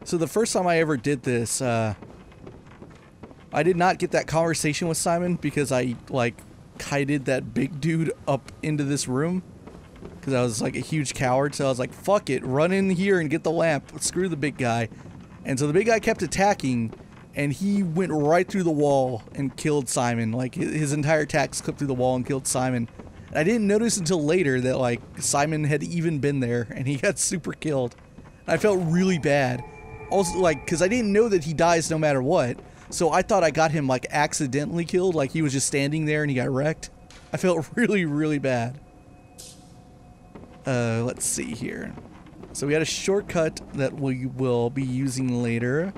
So the first time I ever did this, I did not get that conversation with Simon because I, like, kited that big dude up into this room. Because I was, like, a huge coward, so I was like, fuck it, run in here and get the lamp. Screw the big guy. And so the big guy kept attacking, and he went right through the wall and killed Simon. Like, his entire attacks clipped through the wall and killed Simon. And I didn't notice until later that, like, Simon had even been there, and he got super killed. I felt really bad. Also, like, because I didn't know that he dies no matter what, so I thought I got him, like, accidentally killed, like he was just standing there and he got wrecked. I felt really, really bad. Let's see here. So we had a shortcut that we will be using later.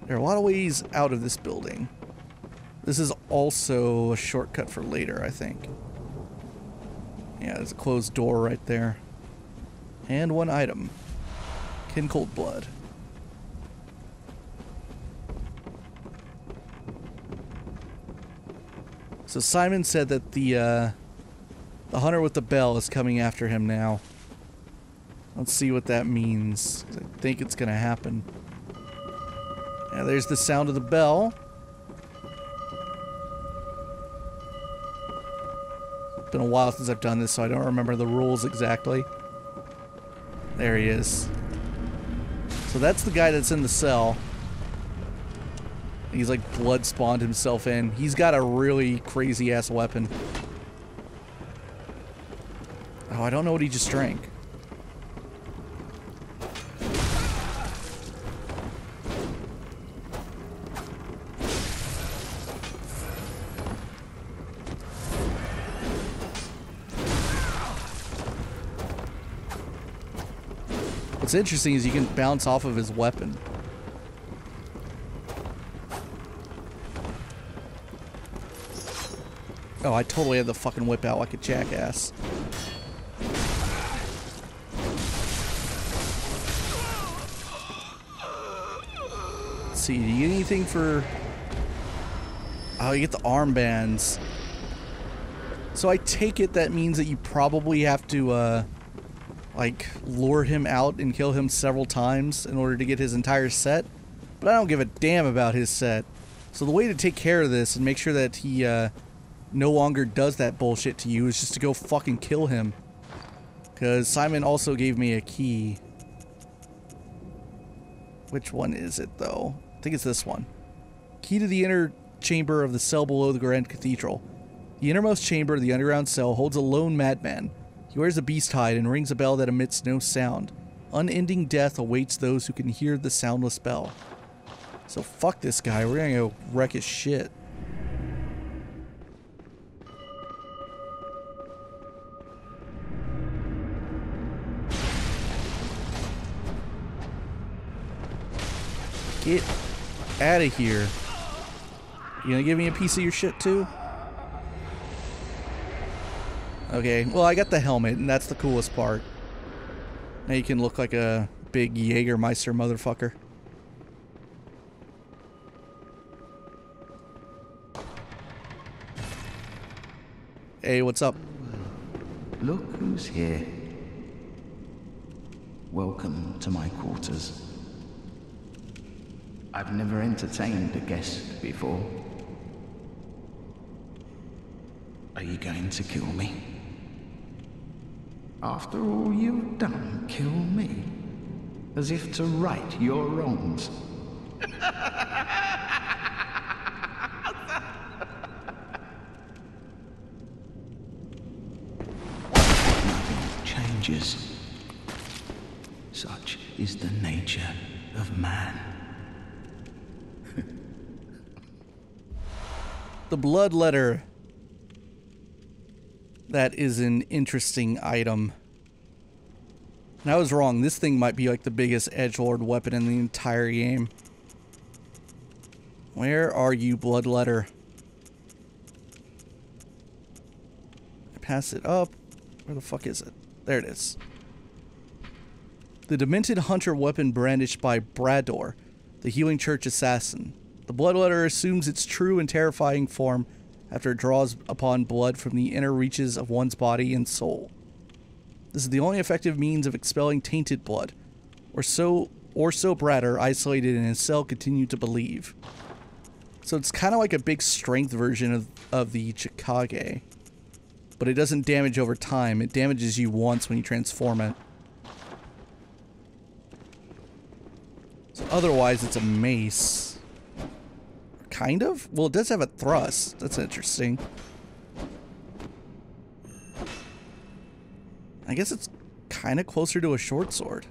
There are a lot of ways out of this building. This is also a shortcut for later, I think. Yeah, there's a closed door right there. And one item. Kin Cold Blood. So Simon said that the hunter with the bell is coming after him now. Let's see what that means. I think it's gonna happen. Yeah, there's the sound of the bell. It's been a while since I've done this, so I don't remember the rules exactly. There he is. So that's the guy that's in the cell. He's like blood spawned himself in. He's got a really crazy ass weapon. Oh, I don't know what he just drank. What's interesting is you can bounce off of his weapon. Oh, I totally had the fucking whip out like a jackass. Let's see, do you get anything for... Oh, you get the armbands. So I take it that means that you probably have to, like, lure him out and kill him several times in order to get his entire set. But I don't give a damn about his set. So the way to take care of this and make sure that he, no longer does that bullshit to you is just to go fucking kill him. Because Simon also gave me a key. Which one is it, though? I think it's this one. Key to the inner chamber of the cell below the Grand Cathedral. The innermost chamber of the underground cell holds a lone madman. He wears a beast hide and rings a bell that emits no sound. Unending death awaits those who can hear the soundless bell. So fuck this guy. We're gonna go wreck his shit. Get out of here. You gonna give me a piece of your shit too? Okay, well I got the helmet and that's the coolest part. Now you can look like a big Jägermeister motherfucker. Hey, what's up? Look who's here. Welcome to my quarters. I've never entertained a guest before. Are you going to kill me? After all you've done, kill me? As if to right your wrongs. Nothing changes. Such is the nature of man. The blood letter. That is an interesting item. And I was wrong. This thing might be like the biggest edgelord weapon in the entire game. Where are you, blood letter? I pass it up. Where the fuck is it? There it is. The demented hunter weapon brandished by Brador, the healing church assassin. The blood letter assumes its true and terrifying form after it draws upon blood from the inner reaches of one's body and soul. This is the only effective means of expelling tainted blood, or so or so Bratter, isolated in his cell, continued to believe. So it's kind of like a big strength version of the Chikage. But it doesn't damage over time. It damages you once when you transform it. So otherwise, it's a mace. Kind of? Well, it does have a thrust. That's interesting. I guess it's kind of closer to a short sword.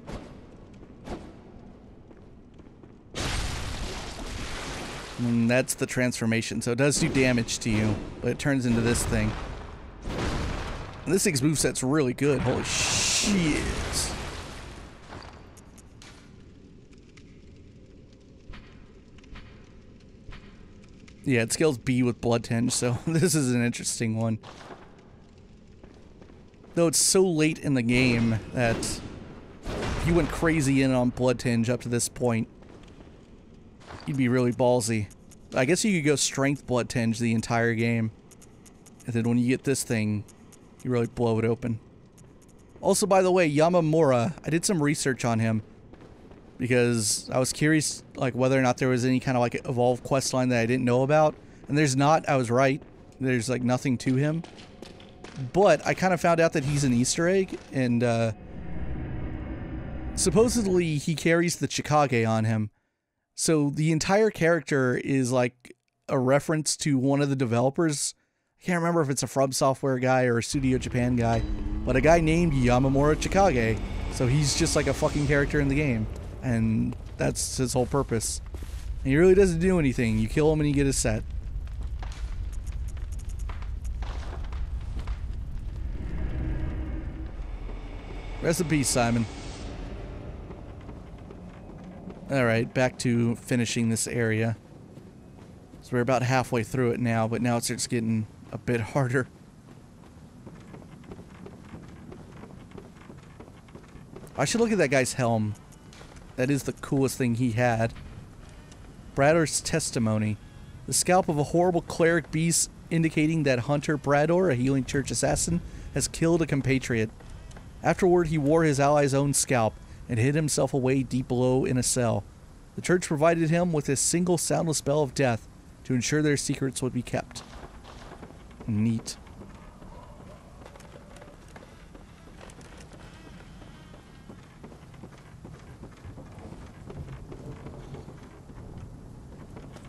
And that's the transformation. So it does do damage to you, but it turns into this thing. And this thing's moveset's really good. Holy shit. Yeah, it scales B with Blood Tinge, so this is an interesting one. Though it's so late in the game that if you went crazy in on Blood Tinge up to this point, you'd be really ballsy. I guess you could go Strength Blood Tinge the entire game. And then when you get this thing, you really blow it open. Also, by the way, Yamamura, I did some research on him. Because I was curious, like, whether or not there was any kind of, like, evolved questline that I didn't know about. And there's not. I was right. There's, like, nothing to him. But I kind of found out that he's an Easter egg. And, supposedly he carries the Chikage on him. So the entire character is, like, a reference to one of the developers. I can't remember if it's a FromSoftware guy or a Studio Japan guy. But a guy named Yamamura Chikage. So he's just, like, a fucking character in the game. And that's his whole purpose. And he really doesn't do anything. You kill him and you get a set. Rest in peace, Simon. Alright, back to finishing this area. So we're about halfway through it now, but now it starts getting a bit harder. I should look at that guy's helm. That is the coolest thing he had. Brador's testimony. The scalp of a horrible cleric beast indicating that Hunter Brador, a healing church assassin, has killed a compatriot. Afterward, he wore his ally's own scalp and hid himself away deep below in a cell. The church provided him with a single soundless spell of death to ensure their secrets would be kept. Neat.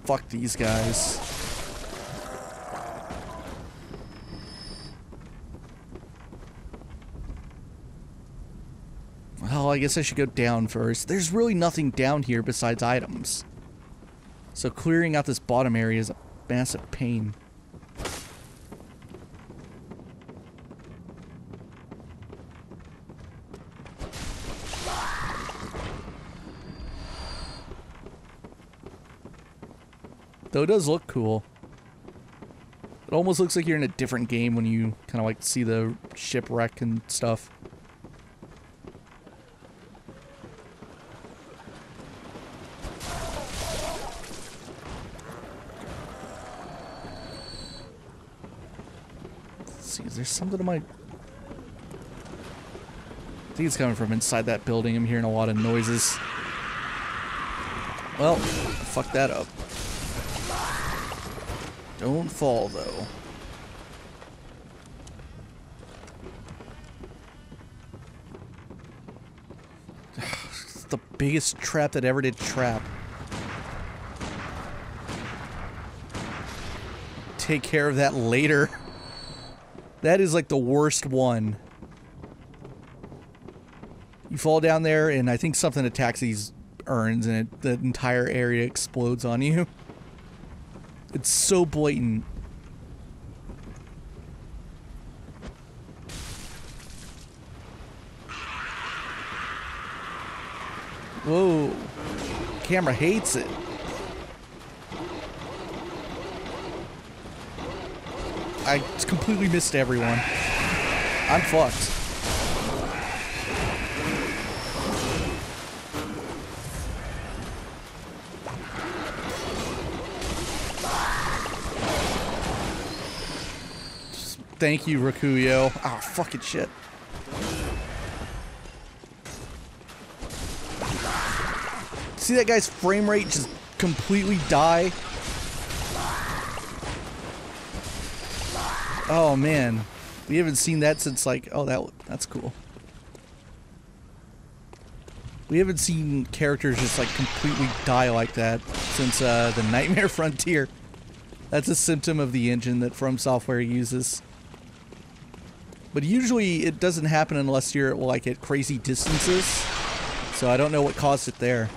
Fuck these guys. Well, I guess I should go down first. There's really nothing down here besides items. So clearing out this bottom area is a massive pain. Though it does look cool. It almost looks like you're in a different game when you kind of like see the shipwreck and stuff. Let's see, is there something to my... I think it's coming from inside that building. I'm hearing a lot of noises. Well, fuck that up. Don't fall, though. It's the biggest trap that ever did trap. Take care of that later. That is like the worst one. You fall down there, and I think something attacks these urns, and the entire area explodes on you. It's so blatant. Whoa. Camera hates it. I completely missed everyone. I'm fucked. Thank you, Rakuyo. Ah, fucking shit. See that guy's frame rate just completely die? Oh man, we haven't seen that since like, oh that's cool. We haven't seen characters just like completely die like that since the Nightmare Frontier. That's a symptom of the engine that FromSoftware uses. But usually it doesn't happen unless you're like at crazy distances. So I don't know what caused it there.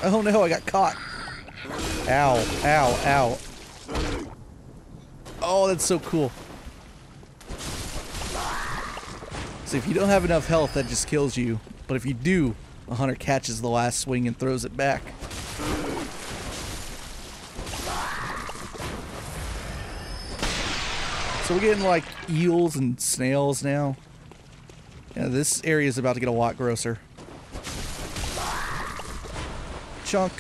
Oh no, I got caught. Ow, ow, ow. Oh, that's so cool. So if you don't have enough health, that just kills you. But if you do, a hunter catches the last swing and throws it back. So we're getting like eels and snails now. Yeah, this area is about to get a lot grosser. Chunk.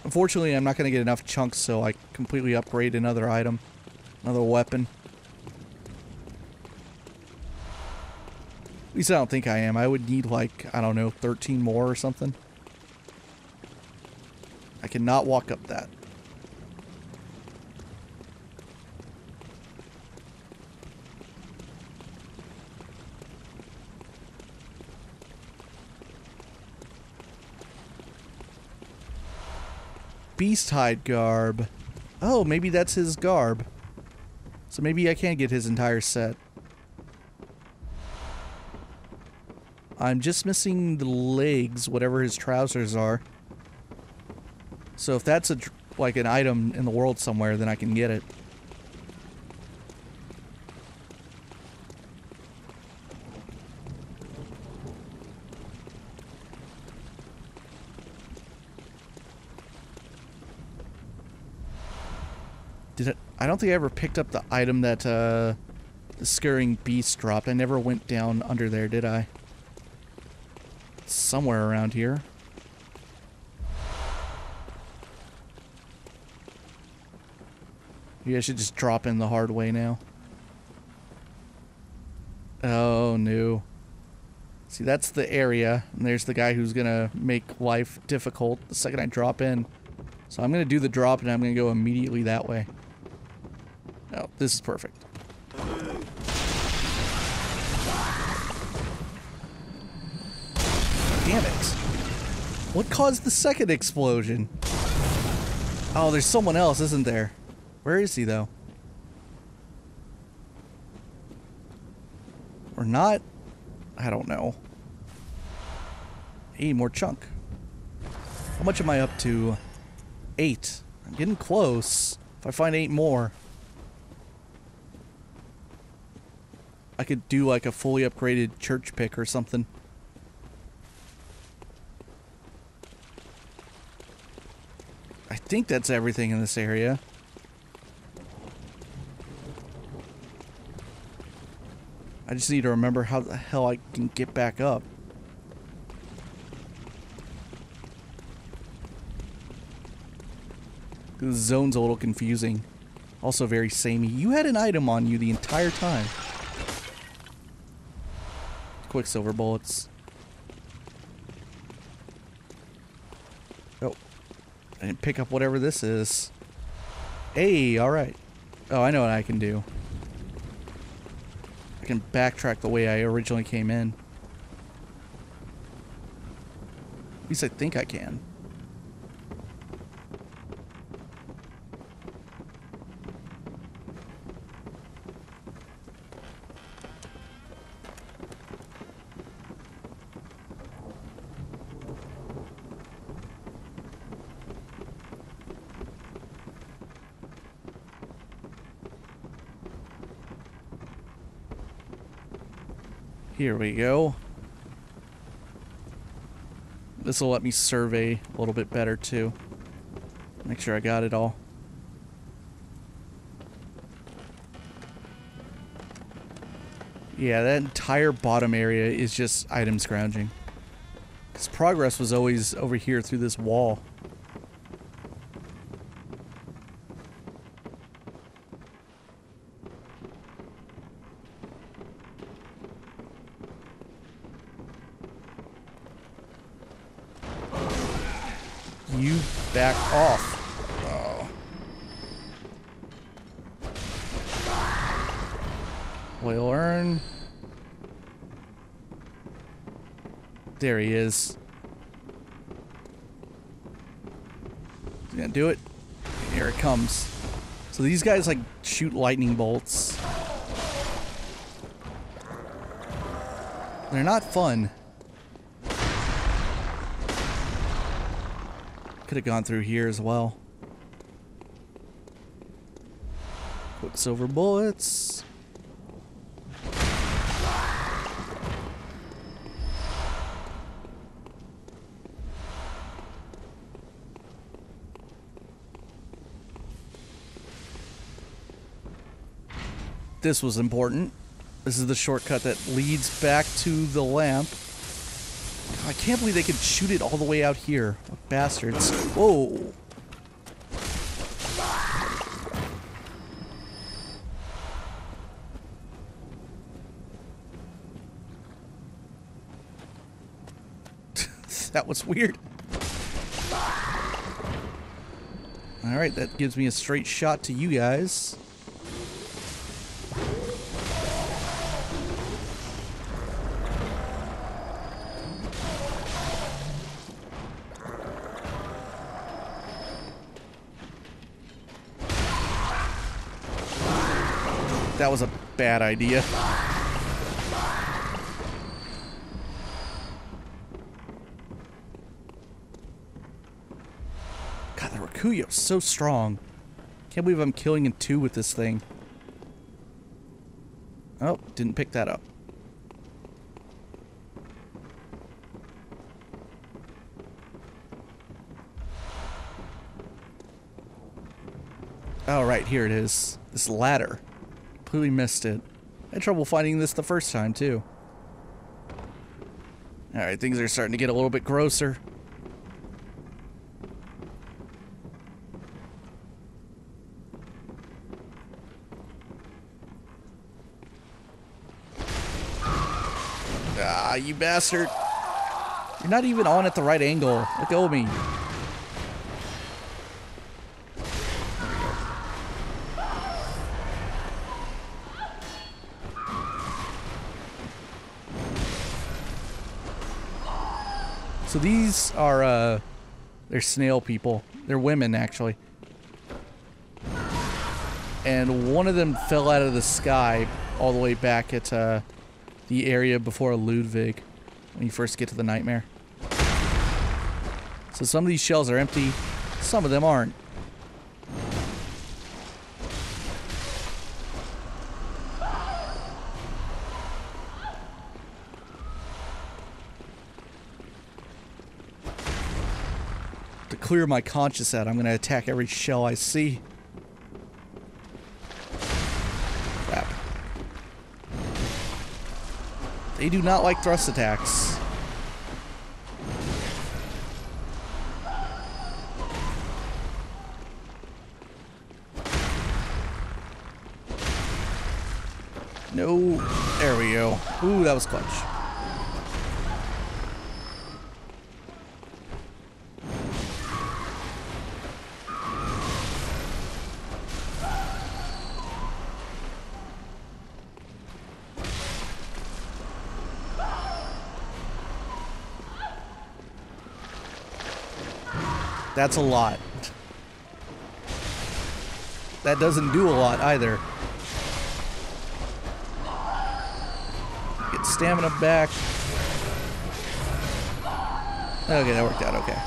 Unfortunately, I'm not going to get enough chunks, so I completely upgrade another item, another weapon. At least I don't think I am. I would need like, I don't know, 13 more or something. I cannot walk up that. Beast hide garb. Oh, maybe that's his garb. So maybe I can get his entire set. I'm just missing the legs, whatever his trousers are. So if that's like an item in the world somewhere, then I can get it. I don't think I ever picked up the item that the scurrying beast dropped. I never went down under there, did I? It's somewhere around here. Maybe I should just drop in the hard way now. Oh, no. See, that's the area, and there's the guy who's gonna make life difficult the second I drop in. So I'm gonna do the drop, and I'm gonna go immediately that way. Oh, this is perfect. Damn it. What caused the second explosion? Oh, there's someone else, isn't there? Where is he, though? Or not? I don't know. Hey, more chunk. How much am I up to? 8. I'm getting close. If I find 8 more, I could do like a fully upgraded church pick or something. I think that's everything in this area. I just need to remember how the hell I can get back up. This zone's a little confusing. Also very samey. You had an item on you the entire time. Quicksilver bullets. Oh. I didn't pick up whatever this is. Hey, alright. Oh, I know what I can do. I can backtrack the way I originally came in. At least I think I can. Here we go. This will let me survey a little bit better too. Make sure I got it all. Yeah, that entire bottom area is just item scrounging. Because progress was always over here through this wall. You back off. Oh. Oil urn. There he is. He's gonna do it. Here it comes. So these guys like shoot lightning bolts. They're not fun. Could have gone through here as well. Quicksilver bullets. This was important. This is the shortcut that leads back to the lamp. God, I can't believe they could shoot it all the way out here. What bastards. Whoa. That was weird. Alright, that gives me a straight shot to you guys. That was a bad idea. God, the Rakuyo's so strong. Can't believe I'm killing in 2 with this thing. Oh, didn't pick that up. Oh, right, here it is. This ladder. Completely missed it. I had trouble finding this the first time, too. Alright, things are starting to get a little bit grosser. Ah, you bastard. You're not even on at the right angle. Let go of me. So these are, they're snail people. They're women, actually. And one of them fell out of the sky all the way back at, the area before Ludwig, when you first get to the nightmare. So some of these shells are empty, some of them aren't. To clear my conscience out, I'm going to attack every shell I see. Crap. They do not like thrust attacks. No. There we go. Ooh, that was clutch. That's a lot. That doesn't do a lot either. Get stamina back. Okay, that worked out okay.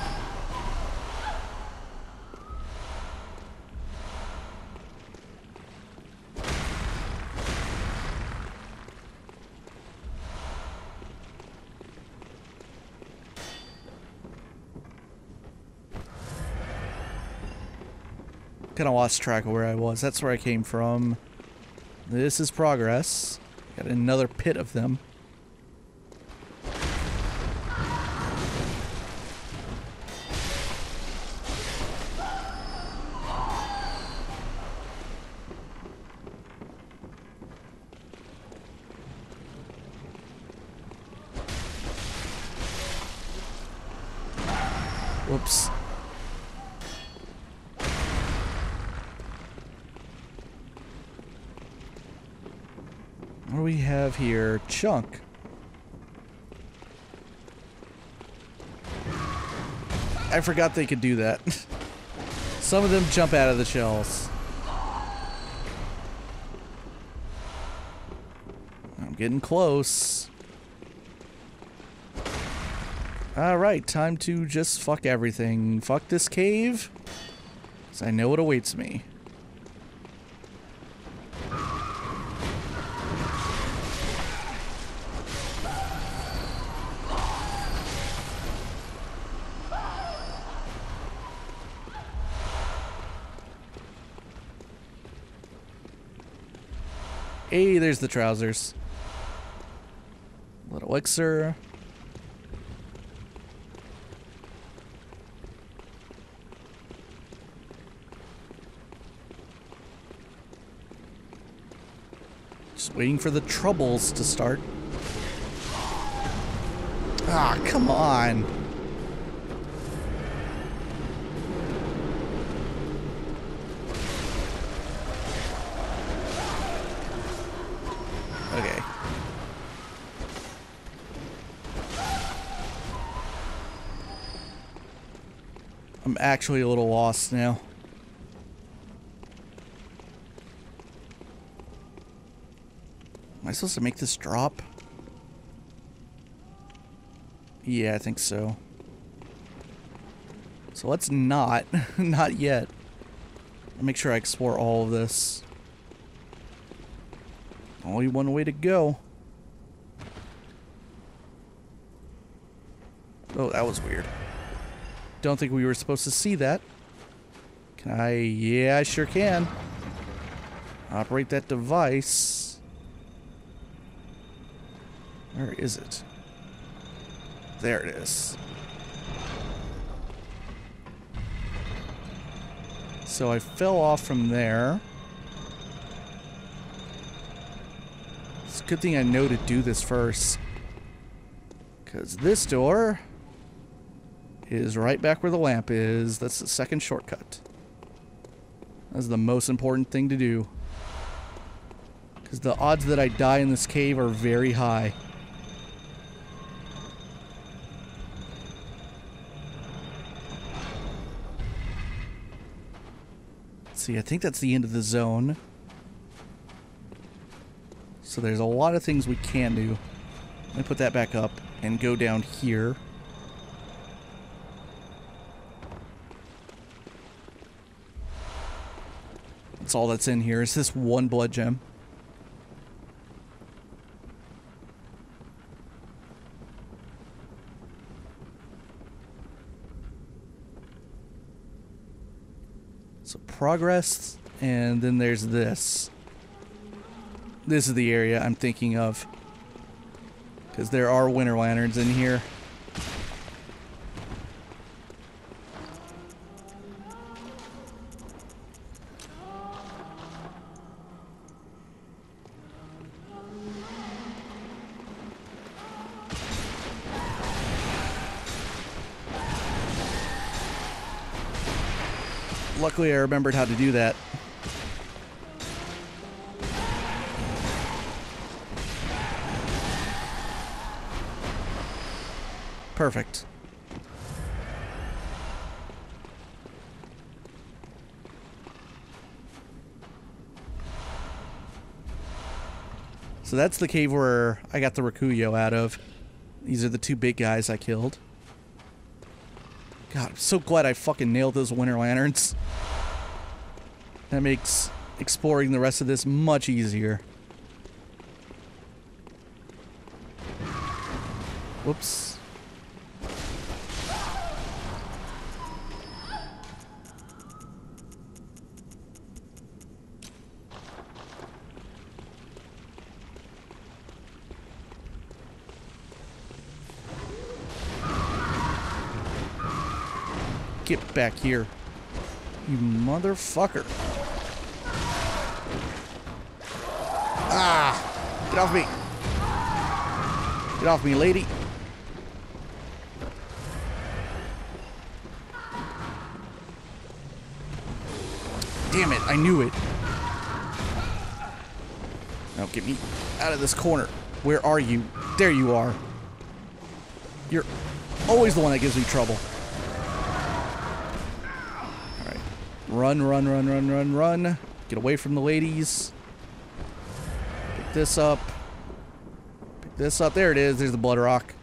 Kind of lost track of where I was. That's where I came from. This is progress. Got another pit of them. Whoops. do we have here? Chunk. I forgot they could do that. Some of them jump out of the shells. I'm getting close. Alright, time to just fuck everything. Fuck this cave, 'cause I know what awaits me. Hey, there's the trousers. Little elixir. Just waiting for the troubles to start. Ah, come on. Okay. I'm actually a little lost now. Am I supposed to make this drop? Yeah, I think so. So let's not. Not yet. I'll make sure I explore all of this. Only one way to go. Oh, that was weird. Don't think we were supposed to see that. Can I? Yeah, I sure can. Operate that device. Where is it? There it is. So I fell off from there. It's a good thing I know to do this first. Because this door is right back where the lamp is. That's the second shortcut. That's the most important thing to do. Because the odds that I die in this cave are very high. Let's see, I think that's the end of the zone. So there's a lot of things we can do. Let me put that back up and go down here. That's all that's in here is this one blood gem. So progress, and then there's this. This is the area I'm thinking of. Because there are winter lanterns in here. Luckily I remembered how to do that. Perfect. So that's the cave where I got the Rakuyo out of. These are the two big guys I killed. God, I'm so glad I fucking nailed those winter lanterns. That makes exploring the rest of this much easier. Whoops. Get back here, you motherfucker. Ah! Get off me! Get off me, lady! Damn it, I knew it. Oh, get me out of this corner. Where are you? There you are. You're always the one that gives me trouble. Alright. Run, run, run, run, run, run. Get away from the ladies. Pick this up. Pick this up. There it is. There's the blood rock.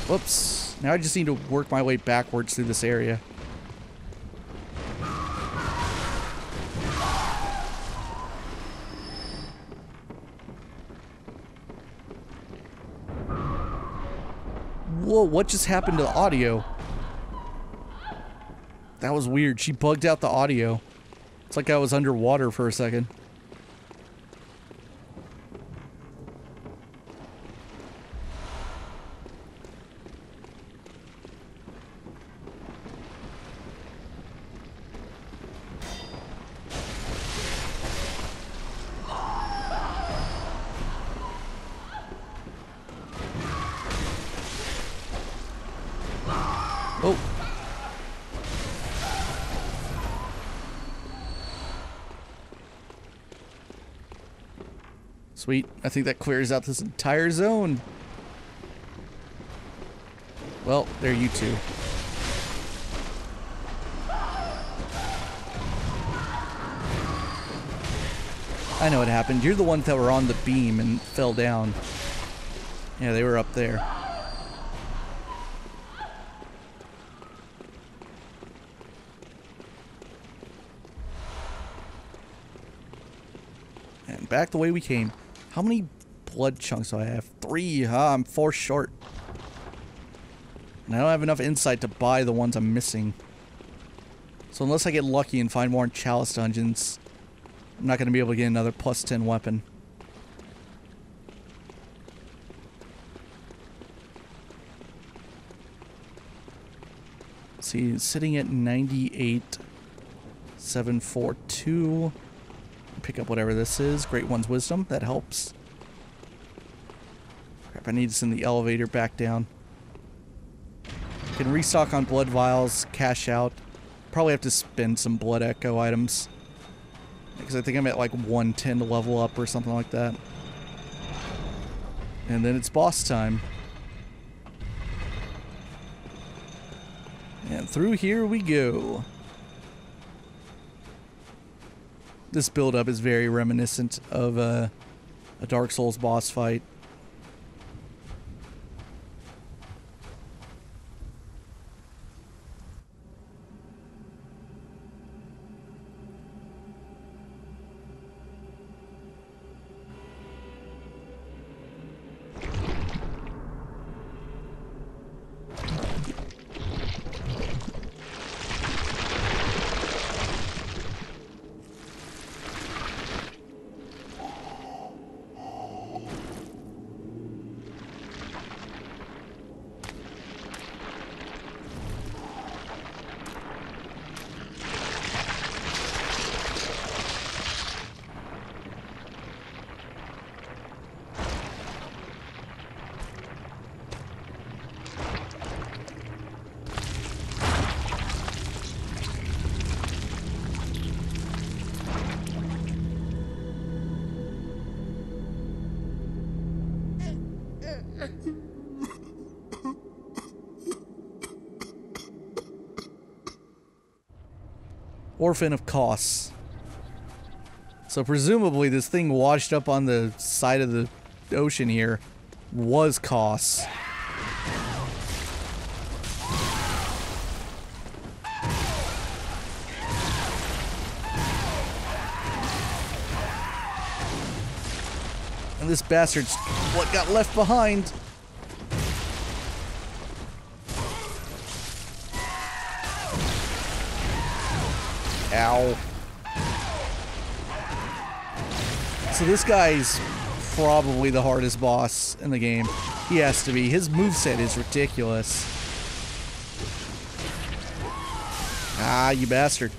Whoops. Now I just need to work my way backwards through this area. Whoa, what just happened to the audio? That was weird. She bugged out the audio. It's like I was underwater for a second. Oh. Sweet. I think that clears out this entire zone. Well, there you two. I know what happened. You're the ones that were on the beam and fell down. Yeah, they were up there. And back the way we came. How many blood chunks do I have? 3. I'm 4 short. And I don't have enough insight to buy the ones I'm missing. So unless I get lucky and find more in Chalice dungeons, I'm not going to be able to get another +10 weapon. See, sitting at 98,742. Pick up whatever this is. Great One's Wisdom. That helps. Crap, I need to send the elevator back down. Can restock on blood vials, cash out. Probably have to spend some blood echo items. Because I think I'm at like 110 to level up or something like that. And then it's boss time. And through here we go. This build-up is very reminiscent of a Dark Souls boss fight. Orphan of Kos. So presumably this thing washed up on the side of the ocean here was Kos. And this bastard's what got left behind. Ow. So this guy's probably the hardest boss in the game. He has to be. His moveset is ridiculous. Ah, you bastard.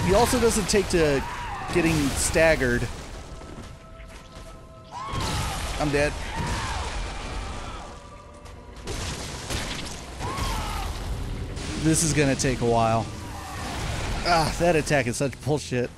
He also doesn't take to getting staggered. I'm dead. This is gonna take a while. Ah, that attack is such bullshit.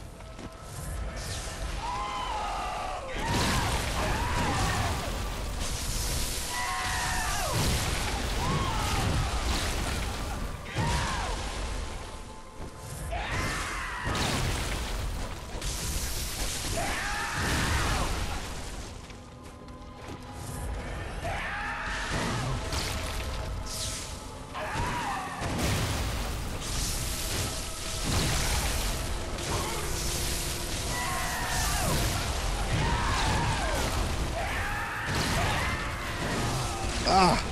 Ah.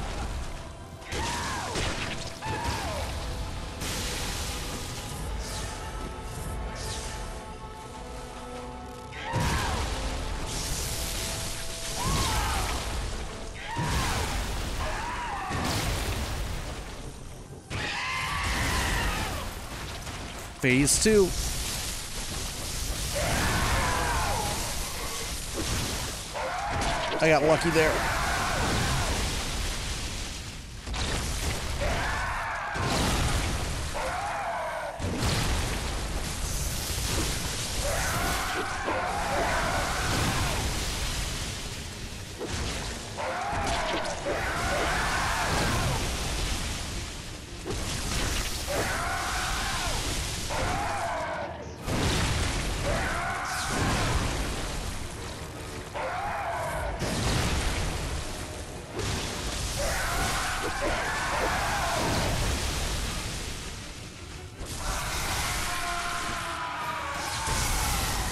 Phase 2. I got lucky there.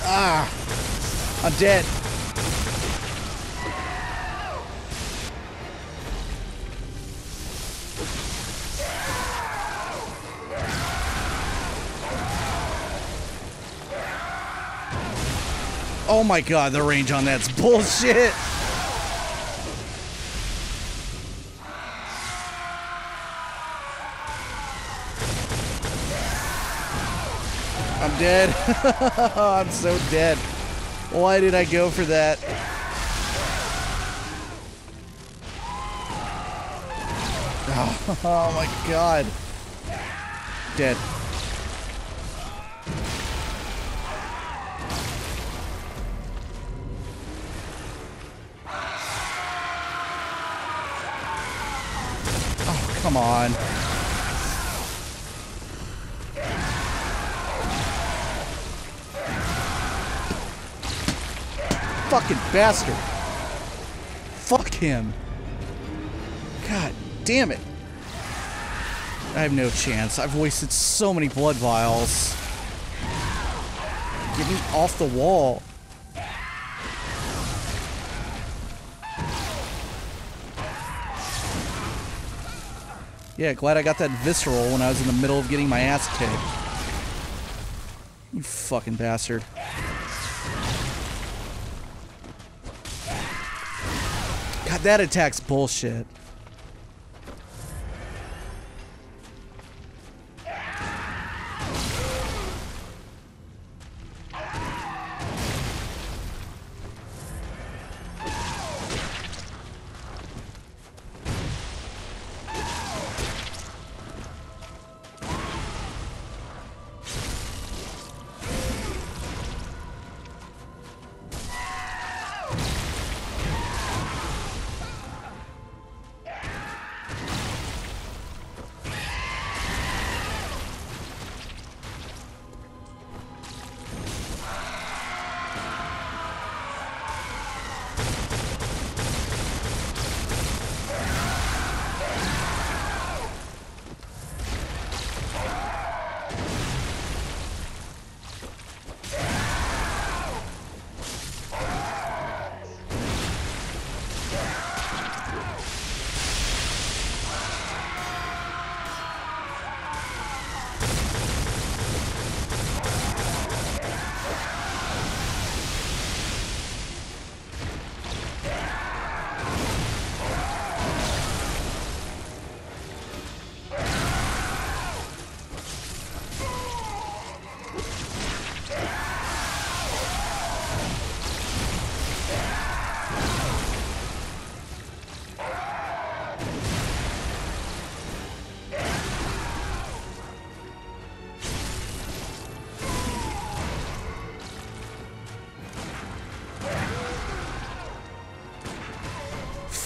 Ah, I'm dead. Oh my god, the range on that's bullshit. I'm dead. I'm so dead. Why did I go for that? Oh my god. Dead. Oh, come on. Fucking bastard. Fuck him. God damn it. I have no chance. I've wasted so many blood vials. Get me off the wall. Yeah, glad I got that visceral when I was in the middle of getting my ass kicked. You fucking bastard. God, that attack's bullshit.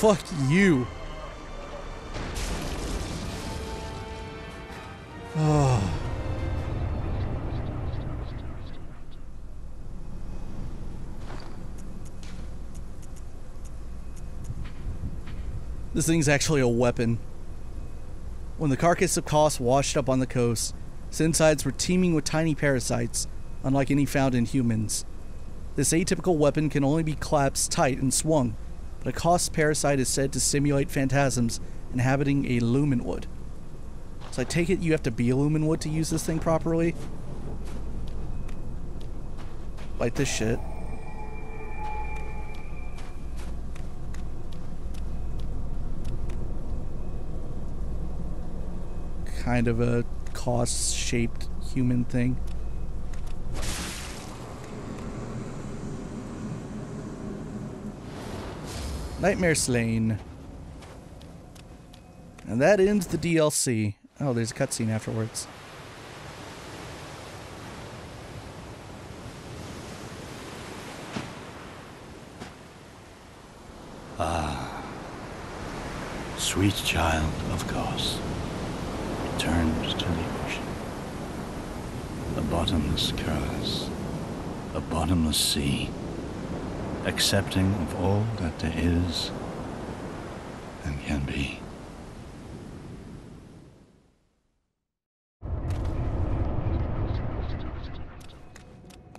fuck you. Oh. This thing's actually a weapon. When the carcass of Koss washed up on the coast, its insides were teeming with tiny parasites, unlike any found in humans. This atypical weapon can only be clasped tight and swung, but a Koss parasite is said to simulate phantasms inhabiting a lumen wood. So I take it you have to be a lumen wood to use this thing properly? Like this shit. Kind of a Koss-shaped human thing. Nightmare Slain. And that ends the DLC. Oh, there's a cutscene afterwards. Ah, sweet child of Koss, returned to the ocean. A bottomless curse, a bottomless sea, accepting of all that there is and can be.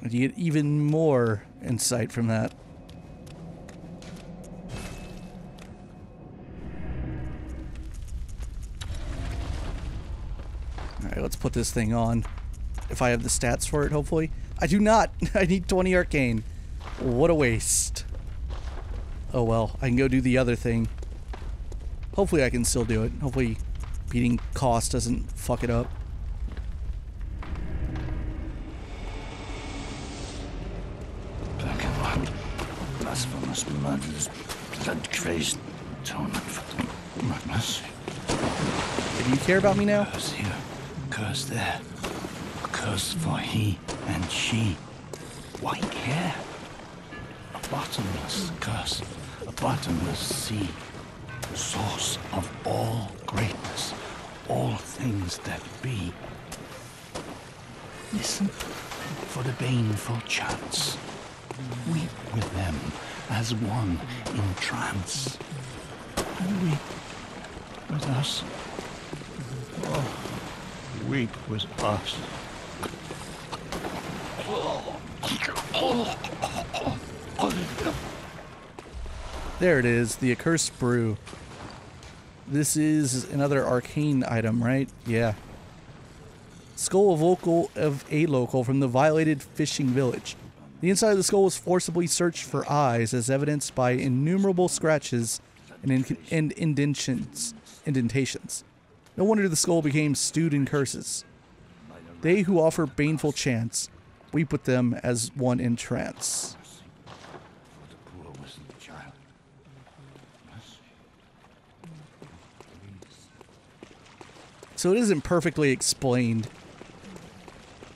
And you get even more insight from that. Alright, let's put this thing on. If I have the stats for it, hopefully. I do not! I need 20 arcane. What a waste. Oh well, I can go do the other thing. Hopefully I can still do it. Hopefully beating Koss doesn't fuck it up. Black and white, blasphemous murders, blood-crazed atonement for the madness. Do you care about me now? Curse here, curse there, a curse for he and she. Why care? A bottomless curse, a bottomless sea, source of all greatness, all things that be. Listen for the baneful chants. Weep with them as one in trance. And weep with us. Oh, weep with us. There it is, the Accursed Brew. This is another arcane item, right? Yeah. Skull of a local from the violated fishing village. The inside of the skull was forcibly searched for eyes, as evidenced by innumerable scratches and indentations. No wonder the skull became stewed in curses. They who offer baneful chants weep with them as one in trance. So it isn't perfectly explained,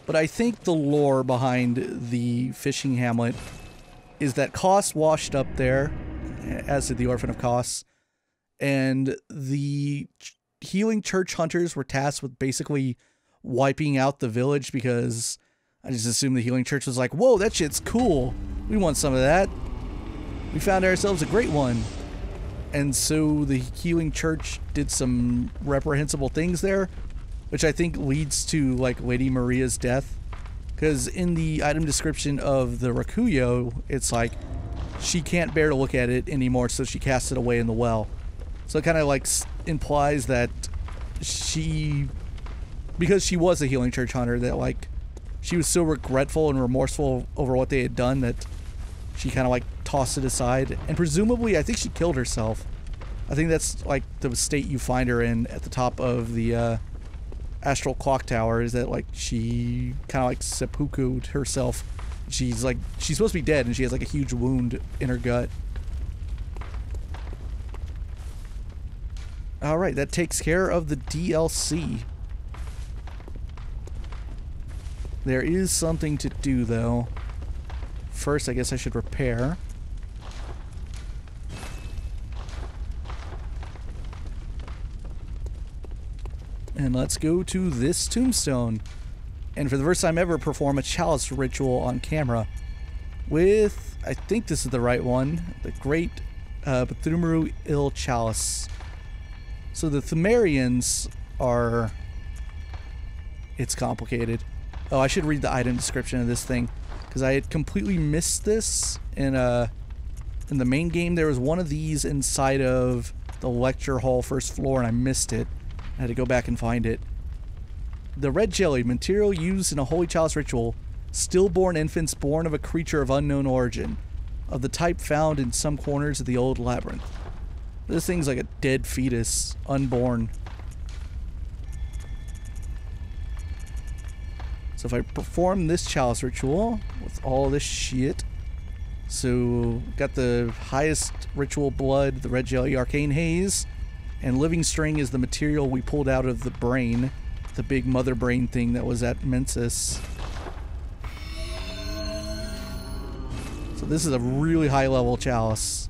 but I think the lore behind the fishing hamlet is that Koss washed up there, as did the Orphan of Koss, and the healing church hunters were tasked with basically wiping out the village because I just assumed the healing church was like, whoa, that shit's cool. We want some of that. We found ourselves a great one. And so the healing church did some reprehensible things there, which I think leads to like Lady Maria's death. Because in the item description of the Rakuyo, it's like she can't bear to look at it anymore, so she casts it away in the well. So it kind of like implies that she, because she was a healing church hunter, that like she was so regretful and remorseful over what they had done that she kind of like tossed it aside. And presumably, I think she killed herself. I think that's like the state you find her in at the top of the astral clock tower, is that like she kind of like seppuku'd herself. She's supposed to be dead, and she has like a huge wound in her gut. Alright, that takes care of the DLC. There is something to do, though. First, I guess I should repair. And let's go to this tombstone. And for the first time ever, perform a chalice ritual on camera. With, I think this is the right one, the Great Bthumru Il Chalice. So the Pthumerians are... It's complicated. Oh, I should read the item description of this thing, because I had completely missed this in the main game. There was one of these inside of the lecture hall first floor, and I missed it. I had to go back and find it. The red jelly, material used in a holy chalice ritual. Stillborn infants born of a creature of unknown origin, of the type found in some corners of the old labyrinth. This thing's like a dead fetus, unborn. So if I perform this chalice ritual with all this shit, so got the highest ritual blood, the red jelly, arcane haze, and living string is the material we pulled out of the brain, the big mother brain thing that was at Mensis. So this is a really high level chalice.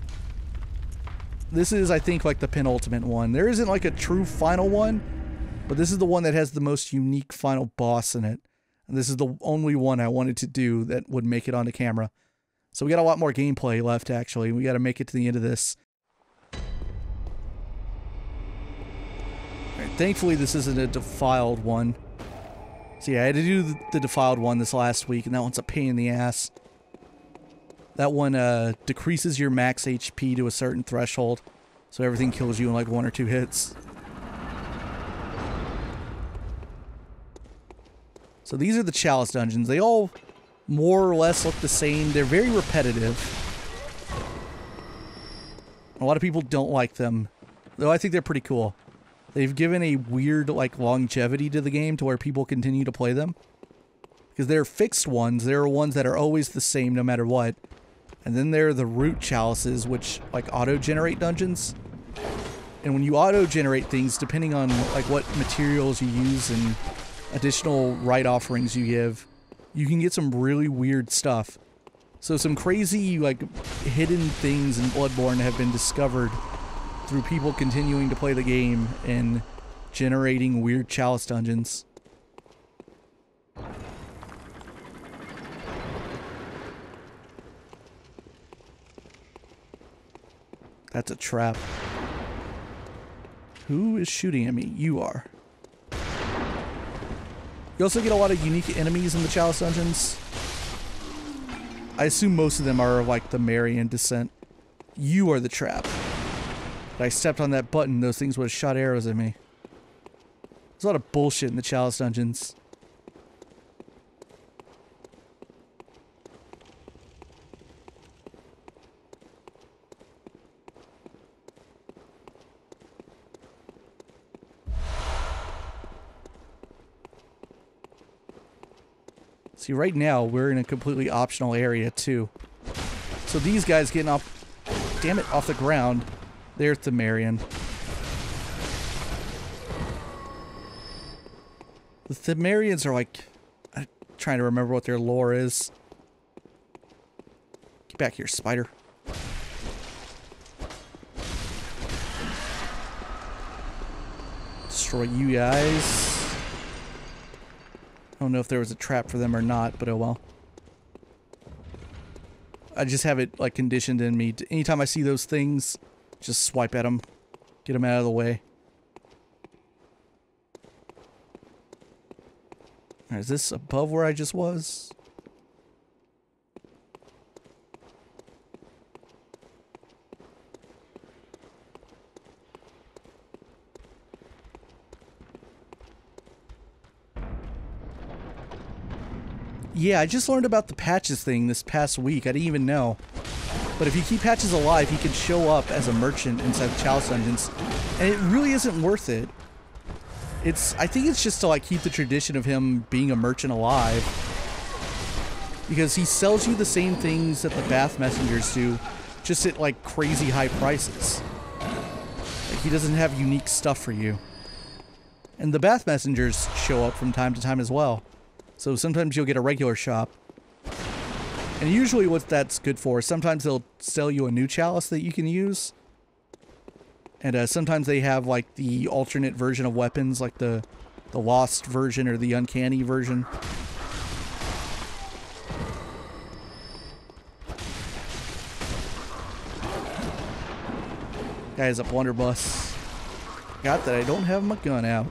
This is, I think, like the penultimate one. There isn't like a true final one, but this is the one that has the most unique final boss in it. And this is the only one I wanted to do that would make it onto camera. So we got a lot more gameplay left, actually. We got to make it to the end of this. Alright, thankfully this isn't a defiled one. So yeah, I had to do the defiled one this last week, and that one's a pain in the ass. That one decreases your max HP to a certain threshold, so everything kills you in like 1 or 2 hits. So these are the chalice dungeons. They all more or less look the same. They're very repetitive. A lot of people don't like them, though I think they're pretty cool. They've given a weird like longevity to the game to where people continue to play them. Because they're fixed ones. There are ones that are always the same no matter what. And then there are the root chalices, which like auto-generate dungeons. And when you auto-generate things, depending on like what materials you use and additional rite offerings you give, you can get some really weird stuff. So some crazy like hidden things in Bloodborne have been discovered through people continuing to play the game and generating weird chalice dungeons. That's a trap. Who is shooting at me? You are. You also get a lot of unique enemies in the chalice dungeons. I assume most of them are like the Marian descent. You are the trap. If I stepped on that button, those things would have shot arrows at me. There's a lot of bullshit in the chalice dungeons. See, right now, we're in a completely optional area, too. So these guys getting off, damn it, off the ground, they're Pthumerian. The Pthumerians are like, I'm trying to remember what their lore is. Get back here, spider. Destroy you guys. I don't know if there was a trap for them or not, but oh well. I just have it like conditioned in me. Anytime I see those things, just swipe at them. Get them out of the way. Alright, is this above where I just was? Yeah, I just learned about the patches thing this past week. I didn't even know. But if you keep patches alive, he can show up as a merchant inside the chalice dungeons. And it really isn't worth it. I think it's just to like keep the tradition of him being a merchant alive. Because he sells you the same things that the Bath Messengers do, just at like crazy high prices. Like, he doesn't have unique stuff for you. And the Bath Messengers show up from time to time as well. So sometimes you'll get a regular shop. And usually what that's good for, sometimes they'll sell you a new chalice that you can use. And sometimes they have like the alternate version of weapons, like the lost version or the uncanny version. Guy has a blunderbuss. Got that I don't have my gun out.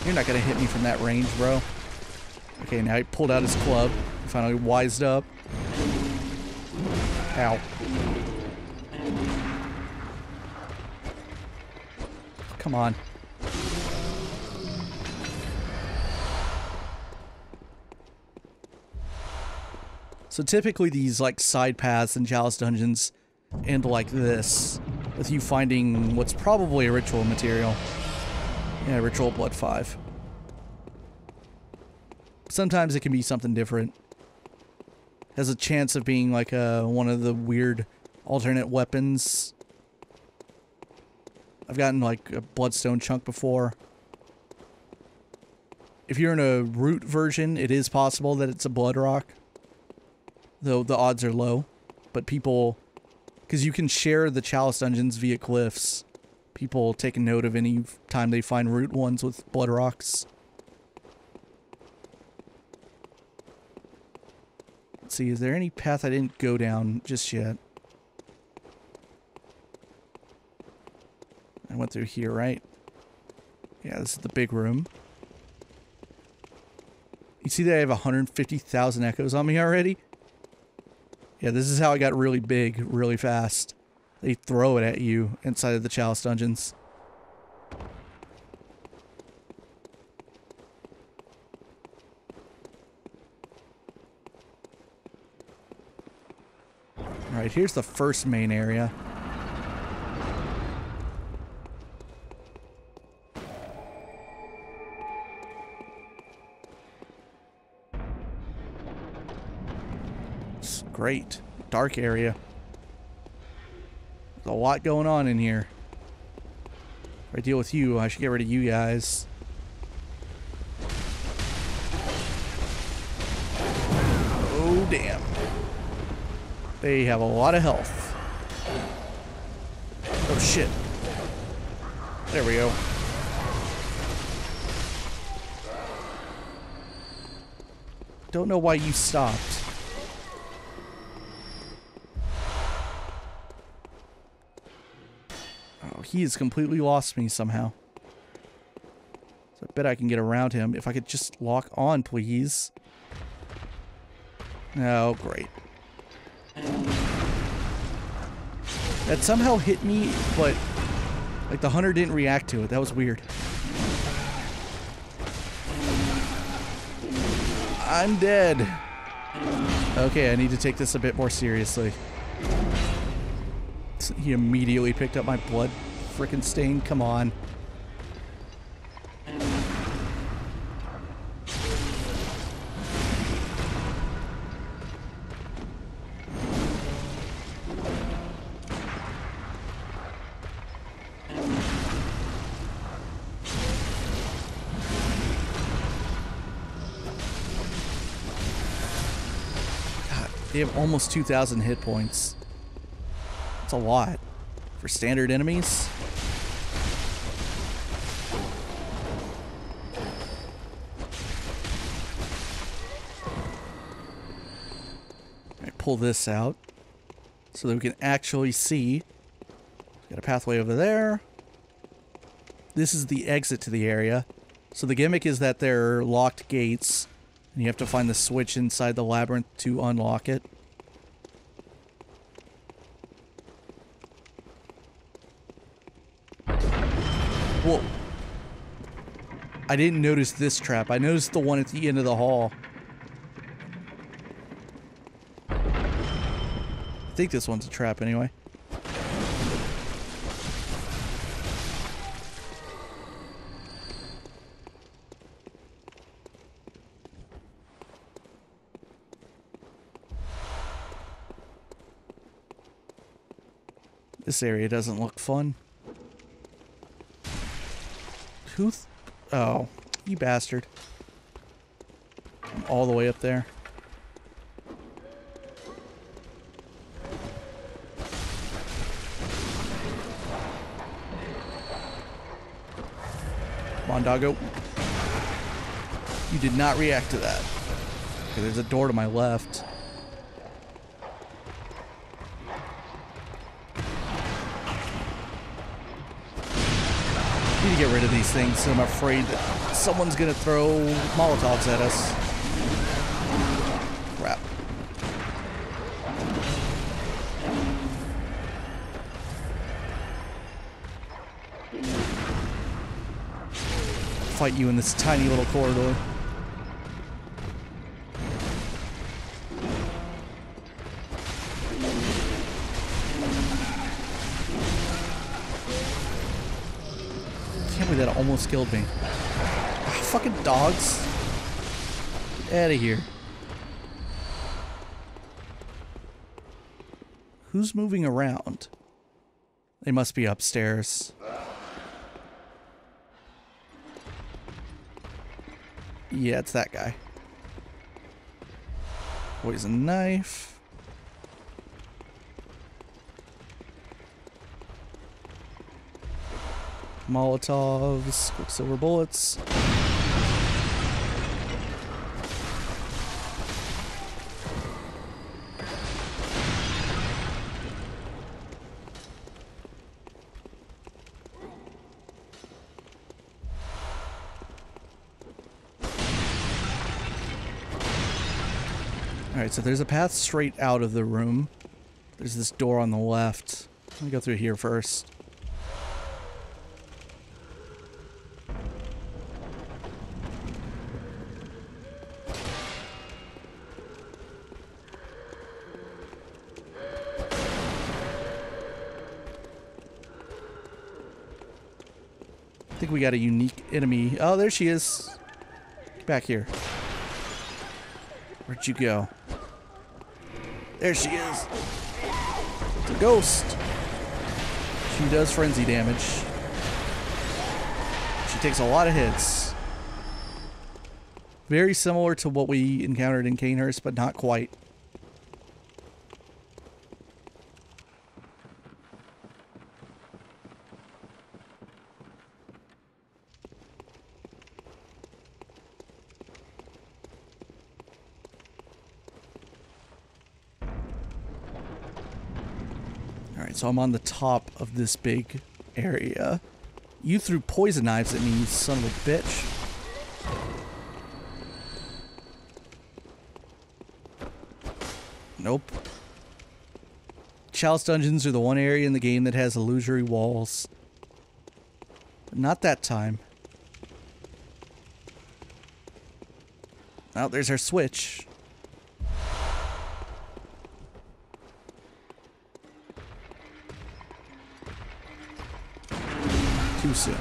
You're not gonna hit me from that range, bro. Okay, now he pulled out his club. Finally wised up. Ow. Come on. So typically these like side paths in Chalice dungeons end like this, with you finding what's probably a ritual material. Yeah, ritual blood 5. Sometimes it can be something different. Has a chance of being like one of the weird alternate weapons. I've gotten like a bloodstone chunk before. If you're in a root version, it is possible that it's a blood rock. Though the odds are low. But people, because you can share the Chalice dungeons via glyphs, people take a note of any time they find root ones with blood rocks. Let's see, is there any path I didn't go down just yet? I went through here, right? Yeah, this is the big room. You see that I have 150,000 echoes on me already? Yeah, this is how I got really big, really fast. They throw it at you inside of the Chalice dungeons. Alright, here's the first main area. It's great. Dark area. There's a lot going on in here. If I deal with you, I should get rid of you guys. Oh, damn. They have a lot of health. Oh, shit. There we go. Don't know why you stopped. Oh, he has completely lost me somehow. So I bet I can get around him. If I could just lock on, please. Oh, great. That somehow hit me, but like the hunter didn't react to it. That was weird. I'm dead. Okay, I need to take this a bit more seriously. He immediately picked up my blood frickin' stain. Come on. They have almost 2,000 hit points. That's a lot for standard enemies. I pull this out so that we can actually see. Got a pathway over there. This is the exit to the area. So the gimmick is that they're locked gates. And you have to find the switch inside the labyrinth to unlock it. Whoa. I didn't notice this trap. I noticed the one at the end of the hall. I think this one's a trap anyway. This area doesn't look fun. Oh, you bastard. I'm all the way up there. Come on, doggo. You did not react to that. Okay, there's a door to my left. Need to get rid of these things. I'm afraid that someone's gonna throw Molotovs at us. Crap. Fight you in this tiny little corridor. That almost killed me. Ah, fucking dogs. Get out of here. Who's moving around? They must be upstairs. Yeah, it's that guy. Poison knife. Molotovs, quicksilver bullets. Alright, so there's a path straight out of the room. There's this door on the left. Let me go through here first. I think we got a unique enemy. Oh, there she is. Get back here. Where'd you go? There she is. It's a ghost. She does frenzy damage. She takes a lot of hits. Very similar to what we encountered in Canehurst, but not quite. Alright, so I'm on the top of this big area. You threw poison knives at me, you son of a bitch. Nope. Chalice dungeons are the one area in the game that has illusory walls. But not that time. Oh, there's our switch. Too soon.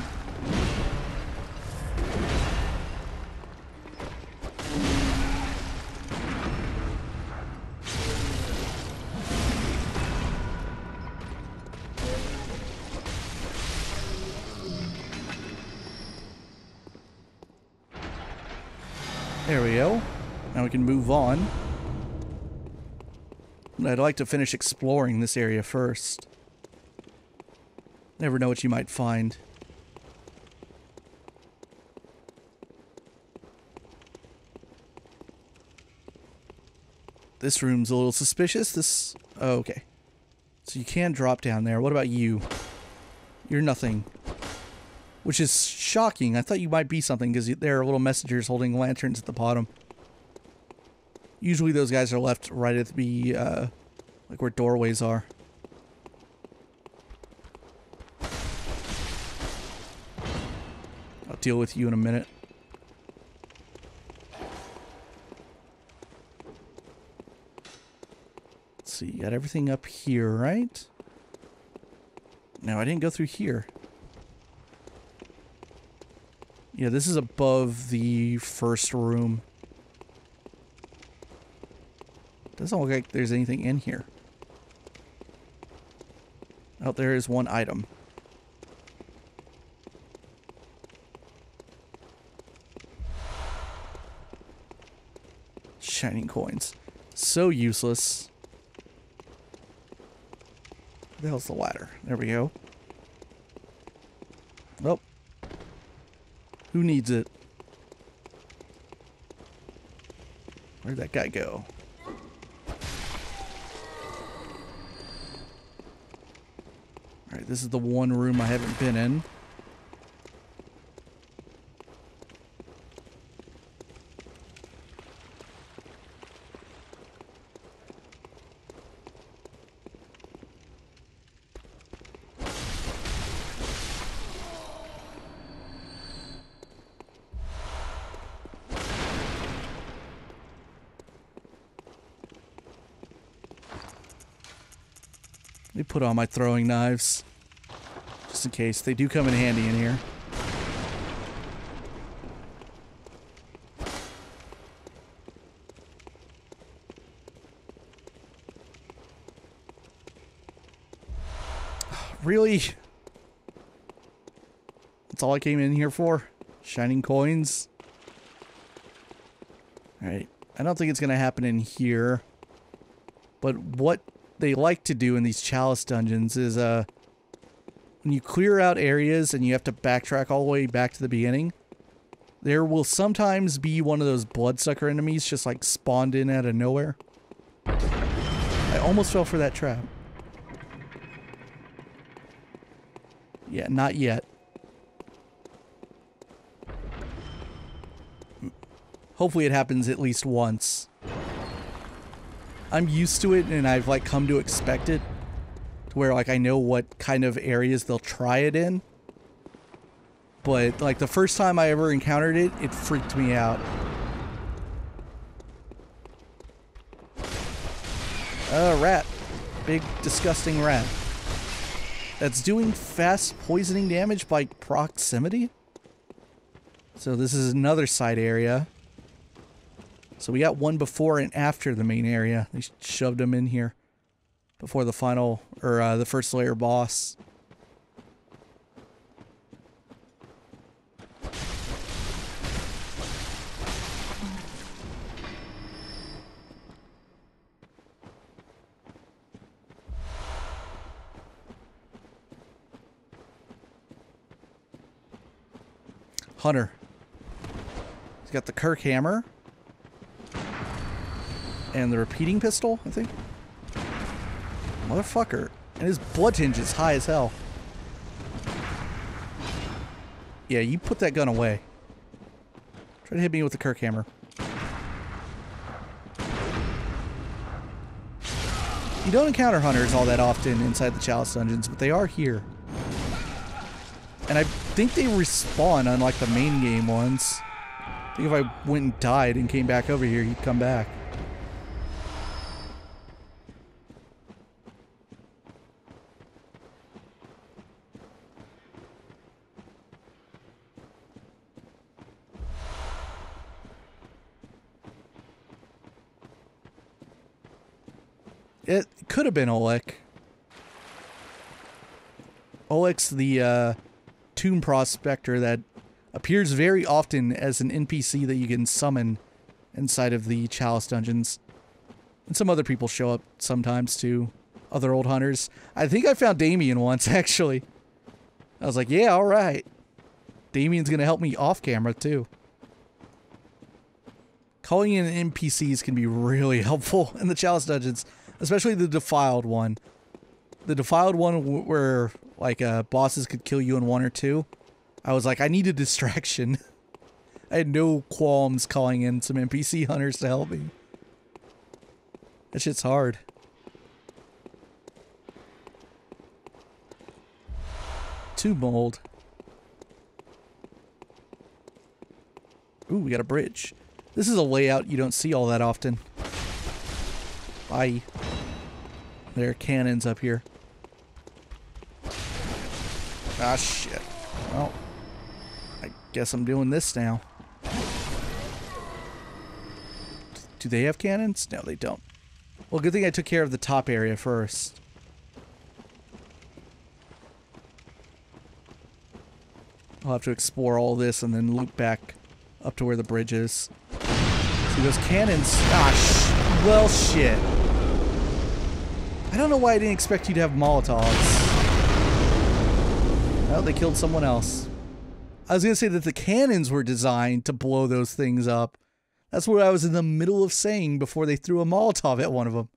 There we go. Now we can move on. I'd like to finish exploring this area first. Never know what you might find. This room's a little suspicious. Oh, okay. So you can drop down there. What about you? You're nothing. Which is shocking. I thought you might be something because there are little messengers holding lanterns at the bottom. Usually those guys are left right at the, like where doorways are. I'll deal with you in a minute. Let's see, you got everything up here, right? No, I didn't go through here. Yeah, this is above the first room. Doesn't look like there's anything in here. Oh, there is one item. Shining coins. So useless. Where the hell's the ladder? There we go. Oh. Who needs it? Where'd that guy go? Alright, this is the one room I haven't been in. Let me put on my throwing knives, just in case. They do come in handy in here. Really? That's all I came in here for? Shining coins? Alright. I don't think it's going to happen in here. But what they like to do in these chalice dungeons is when you clear out areas and you have to backtrack all the way back to the beginning, there will sometimes be one of those bloodsucker enemies just like spawned in out of nowhere. I almost fell for that trap. Yeah, not yet. Hopefully it happens at least once. I'm used to it and I've like come to expect it, to where like I know what kind of areas they'll try it in. But like the first time I ever encountered it, it freaked me out. Rat. Big disgusting rat. That's doing fast poisoning damage by proximity. So this is another side area. So we got one before and after the main area. They shoved them in here before the final, or the first layer boss. Hunter. He's got the Kirk hammer. And the repeating pistol, I think. Motherfucker. And his blood tinge is high as hell. Yeah, you put that gun away. Try to hit me with the Kirk hammer. You don't encounter hunters all that often inside the Chalice dungeons, but they are here. And I think they respawn, unlike the main game ones. I think if I went and died and came back over here, he'd come back. It could have been Oleg. Oleg's the tomb prospector that appears very often as an NPC that you can summon inside of the Chalice dungeons. And some other people show up sometimes too. Other old hunters. I think I found Damien once, actually. I was like, yeah, alright. Damien's gonna help me off camera too. Calling in NPCs can be really helpful in the Chalice dungeons. Especially the Defiled one. The Defiled one where, like, bosses could kill you in 1 or 2. I was like, I need a distraction. I had no qualms calling in some NPC hunters to help me. That shit's hard. Tube mold. Ooh, we got a bridge. This is a layout you don't see all that often. Bye. There are cannons up here. Ah, shit. Well, I guess I'm doing this now. Do they have cannons? No, they don't. Well, good thing I took care of the top area first. I'll have to explore all this and then loop back up to where the bridge is. See those cannons. Well, shit. I don't know why I didn't expect you to have Molotovs. Well, they killed someone else. I was going to say that the cannons were designed to blow those things up. That's what I was in the middle of saying before they threw a Molotov at one of them.